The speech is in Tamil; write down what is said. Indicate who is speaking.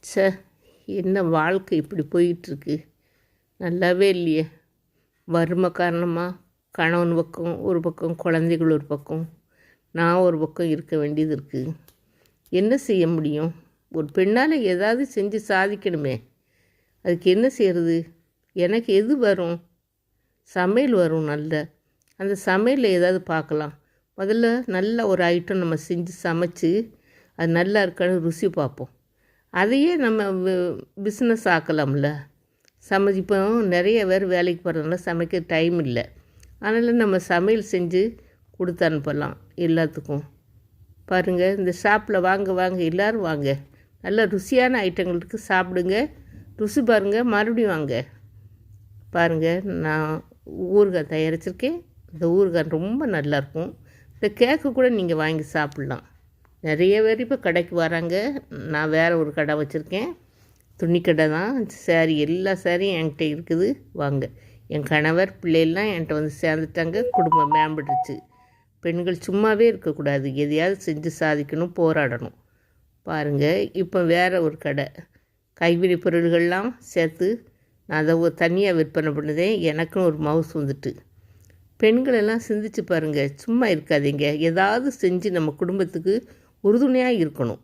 Speaker 1: ச்சே, என்ன வாழ்க்கை இப்படி போயிட்டுருக்கு, நல்லாவே இல்லையே. வறுமை காரணமாக கணவன் பக்கம் ஒரு பக்கம், குழந்தைகள் ஒரு பக்கம், நான் ஒரு பக்கம் இருக்க வேண்டியது இருக்குது. என்ன செய்ய முடியும்? ஒரு பெண்ணால் ஏதாவது செஞ்சு சாதிக்கணுமே. அதுக்கு என்ன செய்கிறது? எனக்கு எது வரும்? சமையல் வரும். நல்ல அந்த சமையலில் ஏதாவது பார்க்கலாம். முதல்ல நல்ல ஒரு ஐட்டம் நம்ம செஞ்சு சமைச்சு அது நல்லா இருக்கான்னு ருசி பார்ப்போம். அதையே நம்ம பிஸ்னஸ் ஆக்கலாம்ல. இப்போ நிறைய பேர் வேலைக்கு போகிறதுனால சமைக்க டைம் இல்லை. அதனால் நம்ம சமையல் செஞ்சு கொடுத்து அனுப்பலாம் எல்லாத்துக்கும். பாருங்கள், இந்த ஷாப்பில் வாங்க வாங்க எல்லோரும் வாங்க, நல்ல ருசியான ஐட்டங்கள் இருக்குது, சாப்பிடுங்க, ருசி பாருங்கள், மறுபடியும் வாங்க. பாருங்கள், நான் ஊறுகாய் தயாரிச்சிருக்கேன். இந்த ஊறுகாய் ரொம்ப நல்லாயிருக்கும். இந்த கேக்கு கூட நீங்கள் வாங்கி சாப்பிட்லாம். நிறைய பேர் இப்போ கடைக்கு வராங்க. நான் வேறு ஒரு கடை வச்சுருக்கேன், துணி கடை தான். சாரி, எல்லா சாரியும் என்கிட்ட இருக்குது, வாங்க. என் கணவர் பிள்ளைகள்லாம் என்கிட்ட வந்து சேர்ந்துட்டாங்க. குடும்பம் மேம்பட்டுருச்சு. பெண்கள் சும்மாவே இருக்கக்கூடாது, எதையாவது செஞ்சு சாதிக்கணும், போராடணும். பாருங்கள், இப்போ வேறு ஒரு கடை, கைவினை பொருள்கள்லாம் சேர்த்து நான் அதை தனியாக விற்பனை பண்ணுதேன். எனக்குன்னு ஒரு மவுஸ் வந்துட்டு. பெண்களெல்லாம் சிந்திச்சு பாருங்கள், சும்மா இருக்காதீங்க, ஏதாவது செஞ்சு நம்ம குடும்பத்துக்கு உறுதுணையாக இருக்கணும்.